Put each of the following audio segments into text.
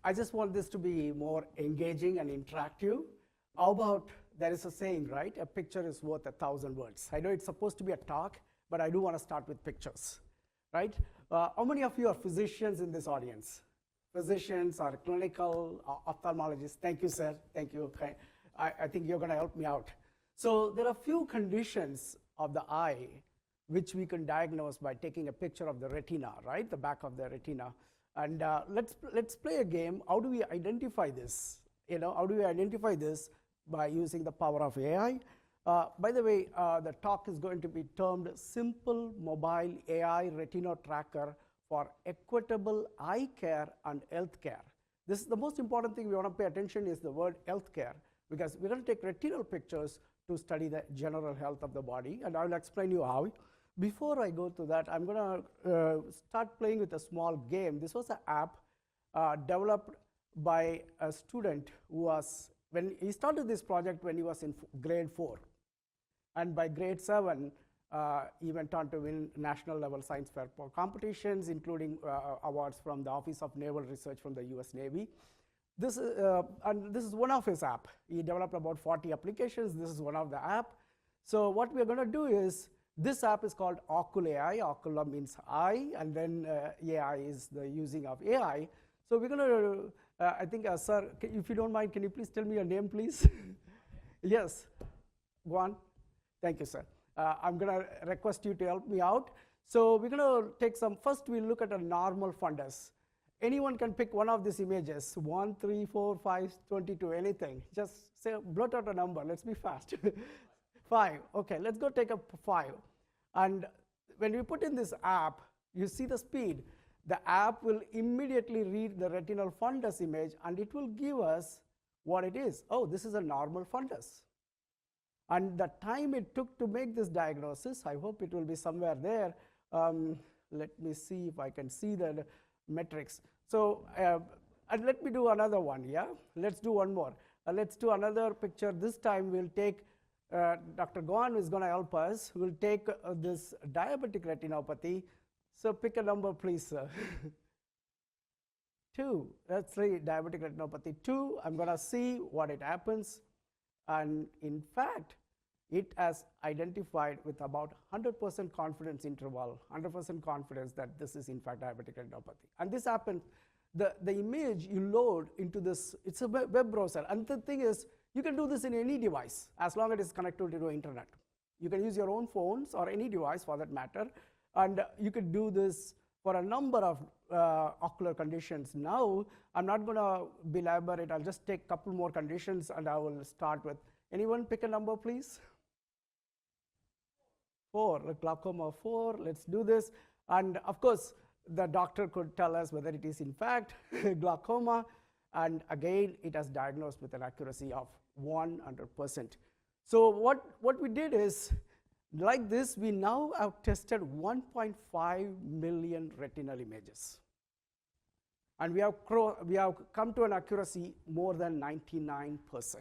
I just want this to be more engaging and interactive. How about, there is a saying, right? A picture is worth 1,000 words. I know it's supposed to be a talk, but I do want to start with pictures, right? How many of you are physicians in this audience? Physicians or clinical ophthalmologists? Thank you, sir. Thank you. Okay. I think you're going to help me out. So there are few conditions of the eye which we can diagnose by taking a picture of the retina, right? The back of the retina. And let's play a game. How do we identify this? How do we identify this by using the power of AI? By the way, the talk is going to be termed Simple Mobile AI Retina Tracker for Equitable Eyecare and Healthcare. This is the most important thing we want to pay attention is the word healthcare, because we're going to take retinal pictures to study the general health of the body, and I'll explain you how. Before I go to that, I'm going to start playing with a small game. This was an app developed by a student who was, when he started this project when he was in grade 4. And by grade 7, he went on to win national level science fair competitions, including awards from the Office of Naval Research from the US Navy. And this is one of his apps. He developed about 40 applications. This is one of the app. So what we're going to do is, this app is called Ocul AI. Ocula means eye, and then AI is the using of AI. So we're going to, I think, sir, if you don't mind, can you please tell me your name, please? Yes, go on. Thank you, sir. I'm going to request you to help me out. So we're going to take some, first we'll look at a normal fundus. Anyone can pick one of these images, 1, 3, 4, 5, 22, anything. Just say, blurt out a number, let's be fast. 5, okay, let's go take a 5. And when we put in this app, you see the speed. The app will immediately read the retinal fundus image, and it will give us what it is. Oh, this is a normal fundus. And the time it took to make this diagnosis, I hope it will be somewhere there. Let me see if I can see the metrics. So, and let me do another one, yeah? Let's do one more. Let's do another picture. This time we'll take, Dr. Goan is going to help us. We'll take this diabetic retinopathy. So pick a number, please, sir. 2, that's 3, diabetic retinopathy 2. I'm going to see what it happens. And in fact, it has identified with about 100% confidence interval, 100% confidence that this is in fact diabetic retinopathy. And this happens, the image you load into this, it's a web browser. And the thing is, you can do this in any device as long as it is connected to the internet. You can use your own phones or any device for that matter. And you could do this for a number of ocular conditions. Now, I'm not going to belabor it. I'll just take a couple more conditions, and I will start with, anyone pick a number, please? 4, glaucoma 4, let's do this. And of course, the doctor could tell us whether it is in fact glaucoma. And again, it has diagnosed with an accuracy of 100%. So what we did is, like this, we now have tested 1.5 million retinal images. And we have come to an accuracy more than 99%.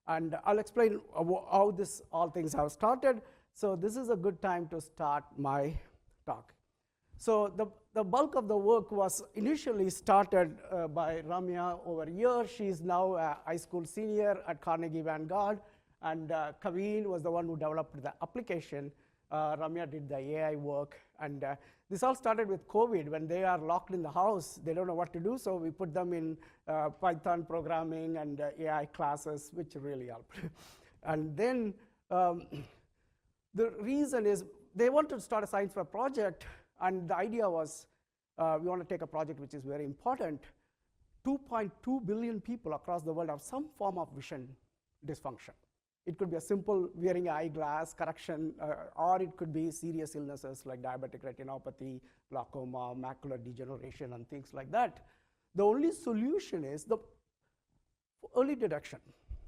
And I'll explain how this all things have started. So this is a good time to start my talk. So the bulk of the work was initially started by Ramya over here. She's now a high school senior at Carnegie Vanguard. And Kavin was the one who developed the application. Ramya did the AI work. And this all started with COVID. When they are locked in the house, they don't know what to do. So we put them in Python programming and AI classes, which really helped. And then the reason is they wanted to start a science fair project. And the idea was we want to take a project which is very important. 2.2 billion people across the world have some form of vision dysfunction. It could be a simple wearing an eyeglass correction, or it could be serious illnesses like diabetic retinopathy, glaucoma, macular degeneration, and things like that. The only solution is the early detection.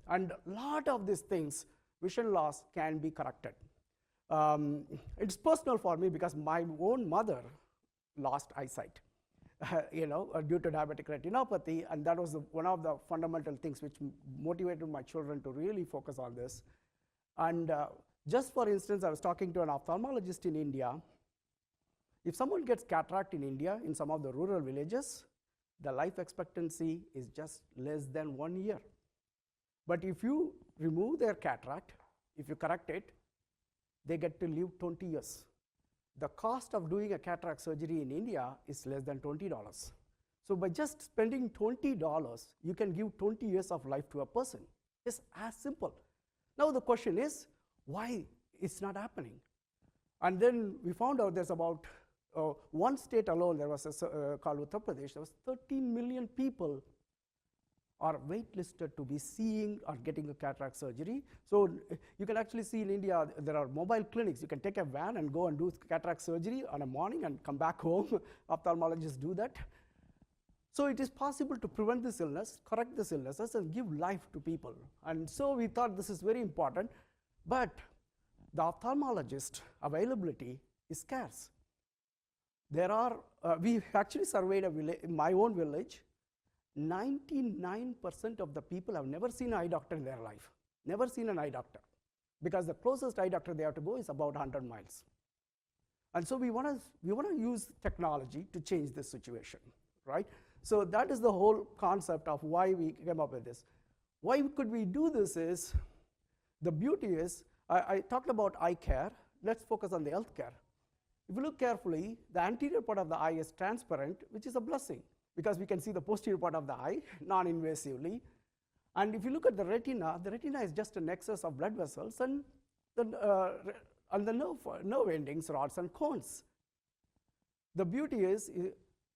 And a lot of these things, vision loss, can be corrected. It's personal for me because my own mother lost eyesight. Due to diabetic retinopathy, and that was one of the fundamental things which motivated my children to really focus on this. And just for instance, I was talking to an ophthalmologist in India. If someone gets cataract in India, in some of the rural villages, the life expectancy is just less than 1 year. But if you remove their cataract, if you correct it, they get to live 20 years. The cost of doing a cataract surgery in India is less than $20. So by just spending $20, you can give 20 years of life to a person. It's as simple. Now the question is, why it's not happening? And then we found out there's about one state alone, there was called Uttar Pradesh, there was 13 million people are waitlisted to be seeing or getting a cataract surgery. So you can actually see in India, there are mobile clinics. You can take a van and go and do cataract surgery on a morning and come back home. Ophthalmologists do that. So it is possible to prevent this illness, correct these illnesses, and give life to people. And so we thought this is very important. But the ophthalmologist availability is scarce. There are, we actually surveyed a village, in my own village. 99% of the people have never seen an eye doctor in their life, never seen an eye doctor, because the closest eye doctor they have to go is about 100 miles. And so we want to use technology to change this situation, right? So that is the whole concept of why we came up with this. Why could we do this is, the beauty is, I talked about eye care. Let's focus on the health care. If you look carefully, the anterior part of the eye is transparent, which is a blessing, because we can see the posterior part of the eye non-invasively. And if you look at the retina is just a nexus of blood vessels and the nerve endings, rods and cones. The beauty is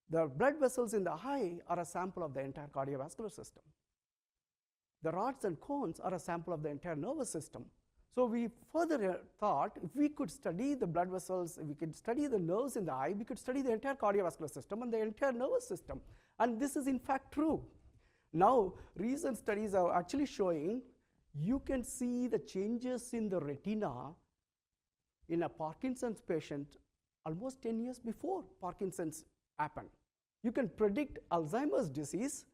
the blood vessels in the eye are a sample of the entire cardiovascular system. The rods and cones are a sample of the entire nervous system. So we further thought, if we could study the blood vessels, if we could study the nerves in the eye, we could study the entire cardiovascular system and the entire nervous system. And this is in fact true. Now, recent studies are actually showing you can see the changes in the retina in a Parkinson's patient almost 10 years before Parkinson's happened. You can predict Alzheimer's disease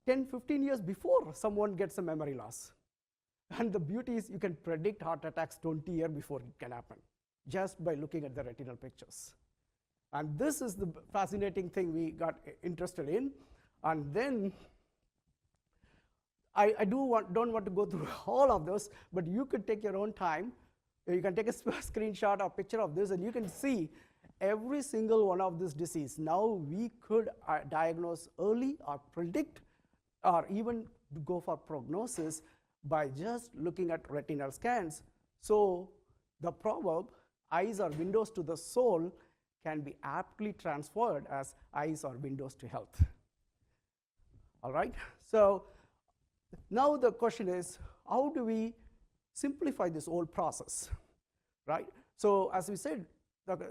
10, 15 years before someone gets a memory loss. And the beauty is you can predict heart attacks 20 years before it can happen, just by looking at the retinal pictures. And this is the fascinating thing we got interested in. And then I don't want to go through all of those, but you could take your own time. You can take a screenshot or picture of this, and you can see every single one of this disease. Now we could diagnose early or predict or even go for prognosis by just looking at retinal scans. So the proverb, eyes are windows to the soul, can be aptly transferred as eyes are windows to health. All right, so now the question is, how do we simplify this whole process, right? So as we said,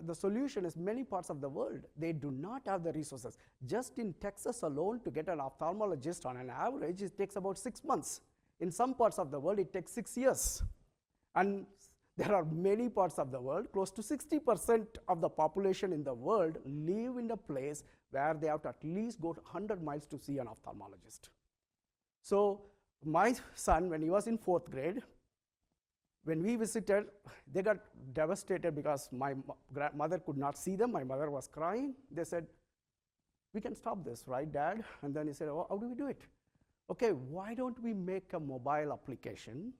the solution is many parts of the world, they do not have the resources. Just in Texas alone, to get an ophthalmologist on an average, it takes about 6 months. In some parts of the world, it takes 6 years. And there are many parts of the world, close to 60% of the population in the world live in a place where they have to at least go 100 miles to see an ophthalmologist. So my son, when he was in 4th grade, when we visited, they got devastated because my mother could not see them. My mother was crying. They said, we can stop this, right, Dad? And then he said, oh, how do we do it? Okay, why don't we make a mobile application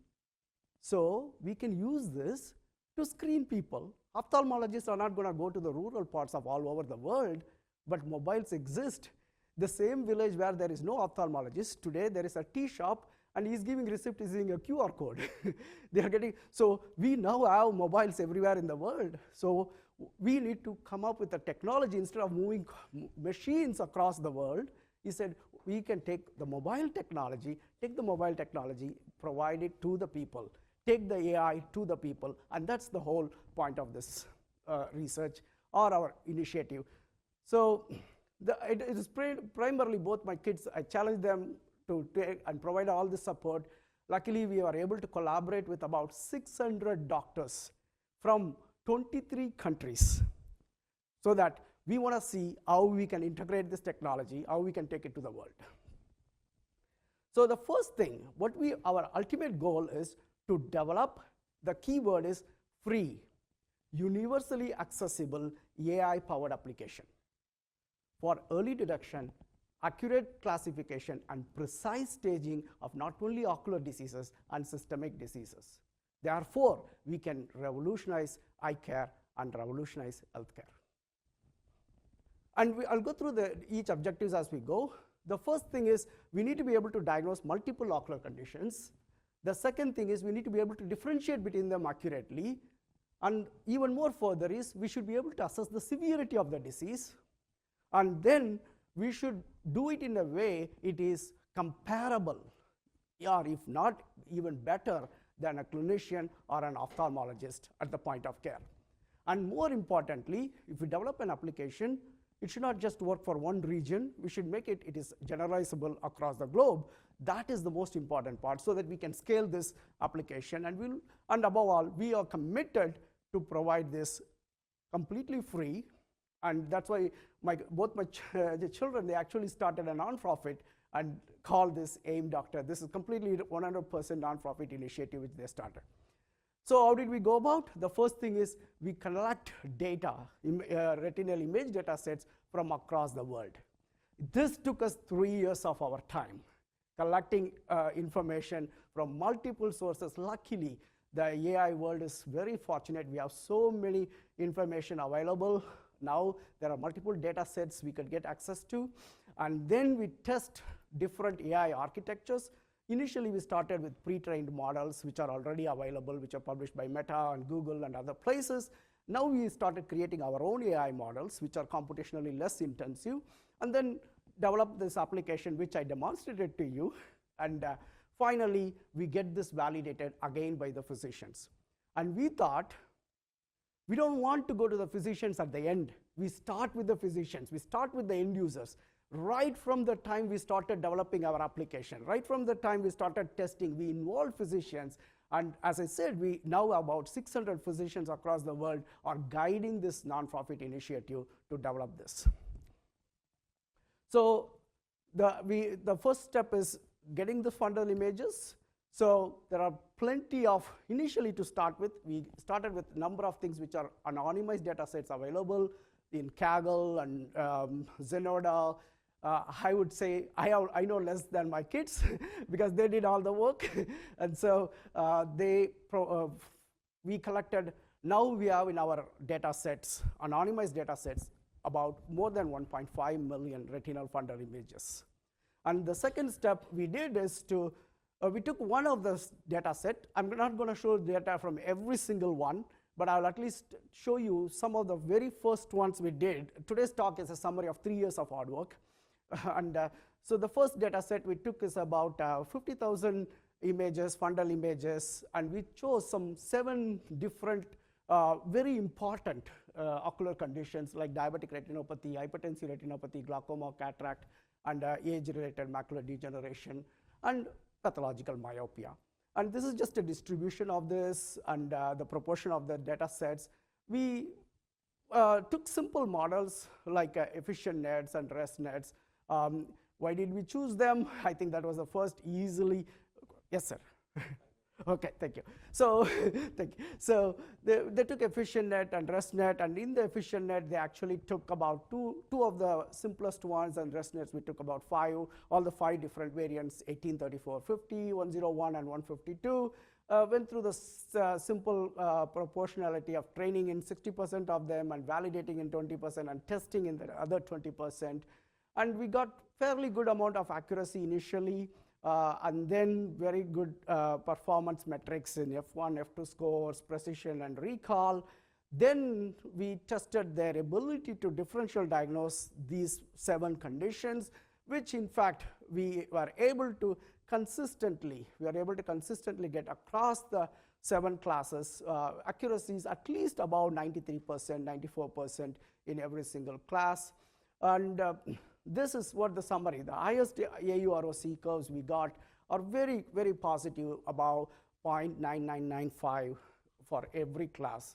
so we can use this to screen people? Ophthalmologists are not going to go to the rural parts of all over the world, but mobiles exist. The same village where there is no ophthalmologist, today there is a tea shop and he's giving receipt using a QR code. They are getting, so we now have mobiles everywhere in the world. So we need to come up with a technology instead of moving machines across the world. He said, we can take the mobile technology, provide it to the people, take the AI to the people, and that's the whole point of this research or our initiative. So it is primarily both my kids, I challenge them to take and provide all the support. Luckily, we were able to collaborate with about 600 doctors from 23 countries, so that we want to see how we can integrate this technology, how we can take it to the world. So the first thing, our ultimate goal is to develop, the key word is free, universally accessible AI-powered application for early detection accurate classification and precise staging of not only ocular diseases and systemic diseases. Therefore, we can revolutionize eye care and revolutionize healthcare. And I'll go through each objectives as we go. The first thing is we need to be able to diagnose multiple ocular conditions. The second thing is we need to be able to differentiate between them accurately. And even more further is we should be able to assess the severity of the disease. And then we should do it in a way it is comparable, or if not even better than a clinician or an ophthalmologist at the point of care. And more importantly, if we develop an application, it should not just work for one region. We should make it is generalizable across the globe. That is the most important part, so that we can scale this application. And above all, we are committed to provide this completely free. And that's why both my children, they actually started a nonprofit and called this AIM Doctor. This is completely 100% nonprofit initiative which they started. So how did we go about? The first thing is we collect data, retinal image data sets from across the world. This took us 3 years of our time, collecting information from multiple sources. Luckily, the AI world is very fortunate. We have so many information available. Now there are multiple data sets we could get access to. And then we test different AI architectures. Initially, we started with pre-trained models, which are already available, which are published by Meta and Google and other places. Now we started creating our own AI models, which are computationally less intensive, and then developed this application, which I demonstrated to you. And finally, we get this validated again by the physicians. And we thought, we don't want to go to the physicians at the end. We start with the physicians. We start with the end users. Right from the time we started developing our application, right from the time we started testing, we involved physicians. And as I said, we now about 600 physicians across the world are guiding this nonprofit initiative to develop this. So the first step is getting the fundal images. So there are plenty of, initially to start with, we started with a number of things which are anonymized data sets available in Kaggle and Zenoda. I would say I know less than my kids because they did all the work. And so we collected, now we have in our data sets, anonymized data sets, about more than 1.5 million retinal fundal images. And the second step we did is to, we took one of the data set. I'm not going to show data from every single one, but I'll at least show you some of the very first ones we did. Today's talk is a summary of 3 years of hard work. And so the first data set we took is about 50,000 images, fundal images, and we chose some 7 different very important ocular conditions like diabetic retinopathy, hypertensive retinopathy, glaucoma, cataract, and age-related macular degeneration, and pathological myopia. And this is just a distribution of this and the proportion of the data sets. We took simple models like efficient nets and rest nets. Why did we choose them? I think that was the first easily, yes, sir. Okay, thank you. So, thank you. So they took efficient net and rest net, and in the efficient net, they actually took about two of the simplest ones, and rest nets we took about 5, all the 5 different variants, 18, 34, 50, 101, and 152. Went through the simple proportionality of training in 60% of them and validating in 20% and testing in the other 20%. And we got fairly good amount of accuracy initially, and then very good performance metrics in F1, F2 scores, precision, and recall. Then we tested their ability to differential diagnose these 7 conditions, which in fact we were able to consistently get across the 7 classes, accuracies at least about 93%, 94% in every single class. And this is what the summary, the highest AUROC curves we got are very, very positive, about 0.9995 for every class.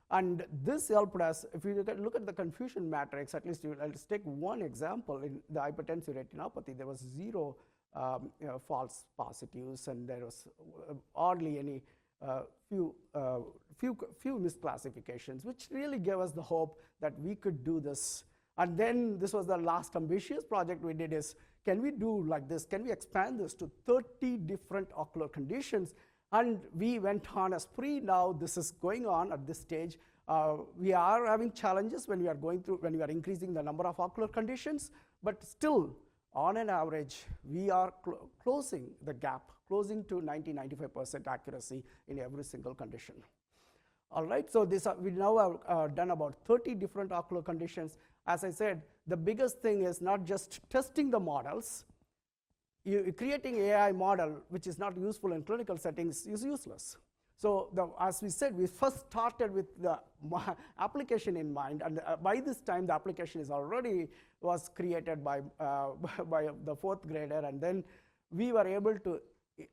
And this helped us, if you look at the confusion matrix, at least let's take one example. In the hypertensive retinopathy, there was 0 false positives, and there was hardly any few misclassifications, which really gave us the hope that we could do this And then this was the last ambitious project we did is, can we do like this? Can we expand this to 30 different ocular conditions? And we went on a spree. Now this is going on at this stage. We are having challenges when we are increasing the number of ocular conditions, but still, on an average, we are closing the gap, closing to 90-95% accuracy in every single condition. All right, so we now have done about 30 different ocular conditions. As I said, the biggest thing is not just testing the models. Creating AI model which is not useful in clinical settings is useless. So as we said, we first started with the application in mind, and by this time the application was created by the fourth grader, and then we were able to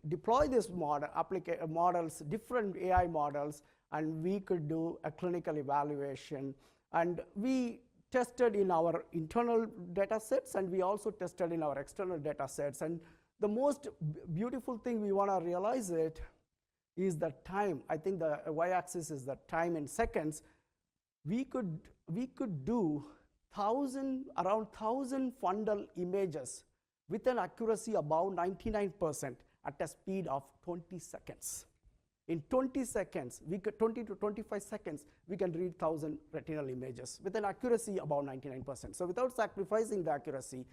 deploy this models, different AI models, and we could do a clinical evaluation. And we tested in our internal data sets, and we also tested in our external data sets. And the most beautiful thing we want to realize is the time. I think the y-axis is the time in seconds. We could do around 1,000 fundal images with an accuracy above 99% at a speed of 20 seconds. In 20 seconds, 20 to 25 seconds, we can read 1,000 retinal images with an accuracy above 99%. So without sacrificing the accuracy,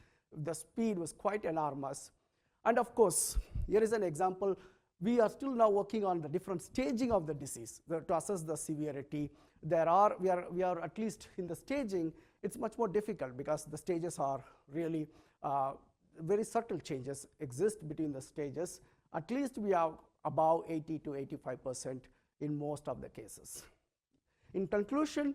the speed was quite enormous. And of course, here is an example. We are still now working on the different staging of the disease to assess the severity. We are at least in the staging, it's much more difficult because the stages are really very subtle changes exist between the stages. At least we have above 80 to 85% in most of the cases. In conclusion,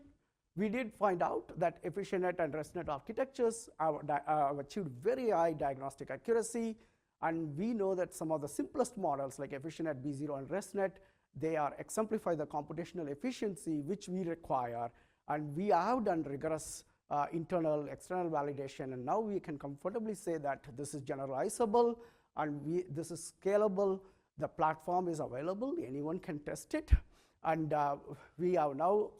we did find out that EfficientNet and ResNet architectures have achieved very high diagnostic accuracy, and we know that some of the simplest models like EfficientNet B0 and ResNet, they exemplify the computational efficiency which we require, and we have done rigorous internal, external validation, and now we can comfortably say that this is generalizable and this is scalable. The platform is available, anyone can test it, and we are now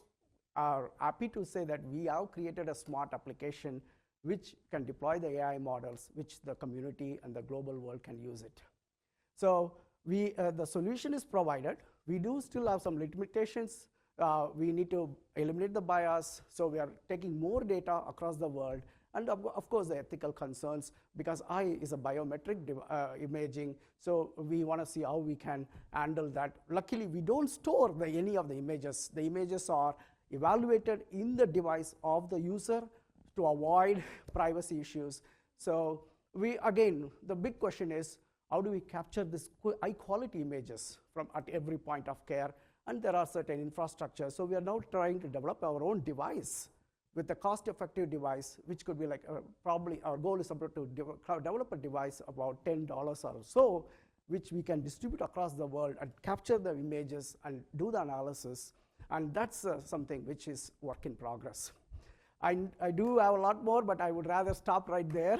happy to say that we have created a smart application which can deploy the AI models, which the community and the global world can use it. So the solution is provided. We do still have some limitations. We need to eliminate the bias, so we are taking more data across the world, and of course the ethical concerns, because eye is a biometric imaging, so we want to see how we can handle that. Luckily, we don't store any of the images. The images are evaluated in the device of the user to avoid privacy issues. So again, the big question is, how do we capture this high quality images at every point of care? And there are certain infrastructures. So we are now trying to develop our own device with a cost-effective device, which could be like probably our goal is about to develop a device about $10 or so, which we can distribute across the world and capture the images and do the analysis. And that's something which is work in progress. I do have a lot more, but I would rather stop right there,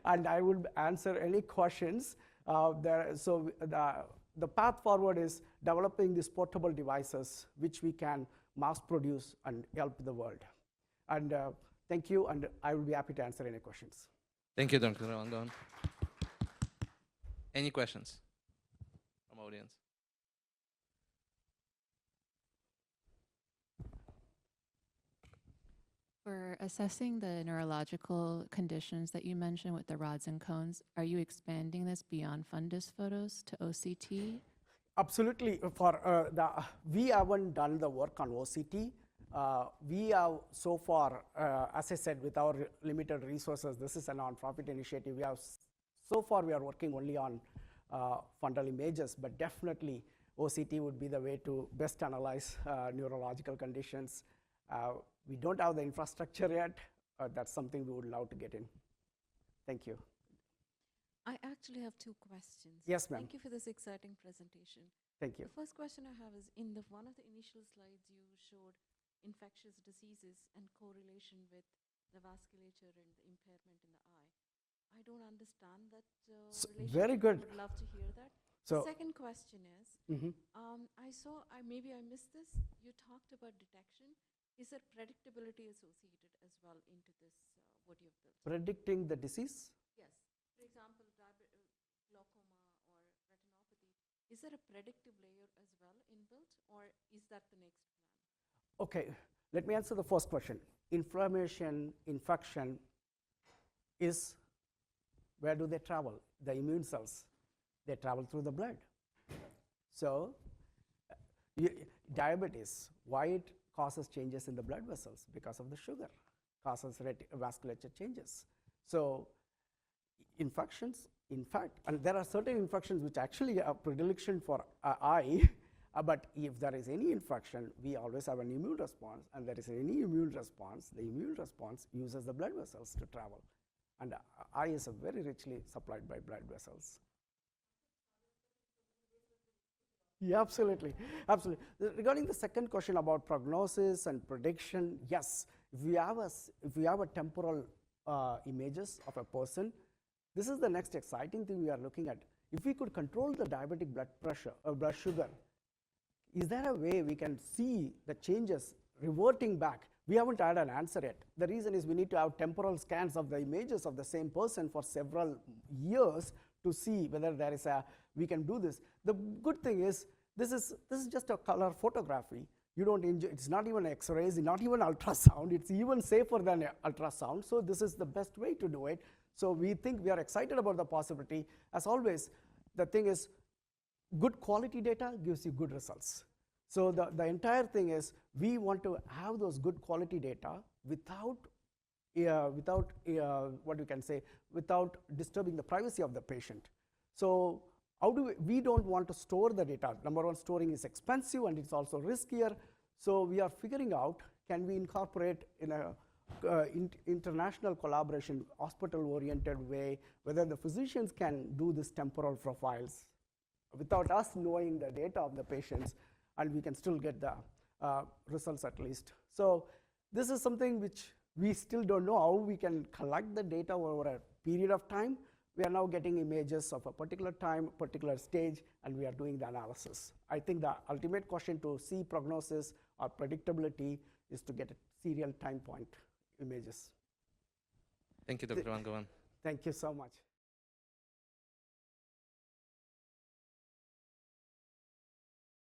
and I would answer any questions. The path forward is developing these portable devices which we can mass produce and help the world. And thank you, and I will be happy to answer any questions. Thank you, Dr. Elangovan. Any questions from audience? For assessing the neurological conditions that you mentioned with the rods and cones, are you expanding this beyond fundus photos to OCT? Absolutely. We haven't done the work on OCT. We have so far, as I said, with our limited resources, this is a non-profit initiative. So far we are working only on fundal images, but definitely OCT would be the way to best analyze neurological conditions. We don't have the infrastructure yet. That's something we would love to get in. Thank you. I actually have two questions. Yes, ma'am. Thank you for this exciting presentation. Thank you. The first question I have is, in one of the initial slides, you showed infectious diseases and correlation with the vasculature and the impairment in the eye. I don't understand that relationship. Very good. I would love to hear that. So, the second question is, maybe I missed this. You talked about detection. is there predictability associated as well into this, what you've built? Predicting the disease? Yes. For example, glaucoma or retinopathy, is there a predictive layer as well inbuilt, or is that the next plan? Okay, let me answer the first question. Inflammation, infection is, where do they travel? The immune cells, they travel through the blood. So diabetes, why it causes changes in the blood vessels? Because of the sugar, causes vasculature changes. So infections, in fact, and there are certain infections which actually are predilection for eye, but if there is any infection, we always have an immune response, and there is any immune response, the immune response uses the blood vessels to travel. And eye is very richly supplied by blood vessels. Yeah, absolutely, absolutely. Regarding the second question about prognosis and prediction, yes, if we have a temporal images of a person, this is the next exciting thing we are looking at. If we could control the diabetic blood pressure or blood sugar, is there a way we can see the changes reverting back? We haven't had an answer yet. The reason is we need to have temporal scans of the images of the same person for several years to see whether there is we can do this. The good thing is this is just a color photography. You don't it's not even X-rays, not even ultrasound. It's even safer than ultrasound. So this is the best way to do it. So we think we are excited about the possibility. As always, the thing is, good quality data gives you good results. So the entire thing is we want to have those good quality data without what you can say, without disturbing the privacy of the patient. So how do we don't want to store the data. Number one, storing is expensive and it's also riskier. So we are figuring out, can we incorporate in a international collaboration, hospital-oriented way, whether the physicians can do this temporal profiles without us knowing the data of the patients, and we can still get the results at least. So this is something which we still don't know how we can collect the data over a period of time. We are now getting images of a particular time, particular stage, and we are doing the analysis. I think the ultimate question to see prognosis or predictability is to get a serial time point images. Thank you, Dr. Elangovan. Thank you so much.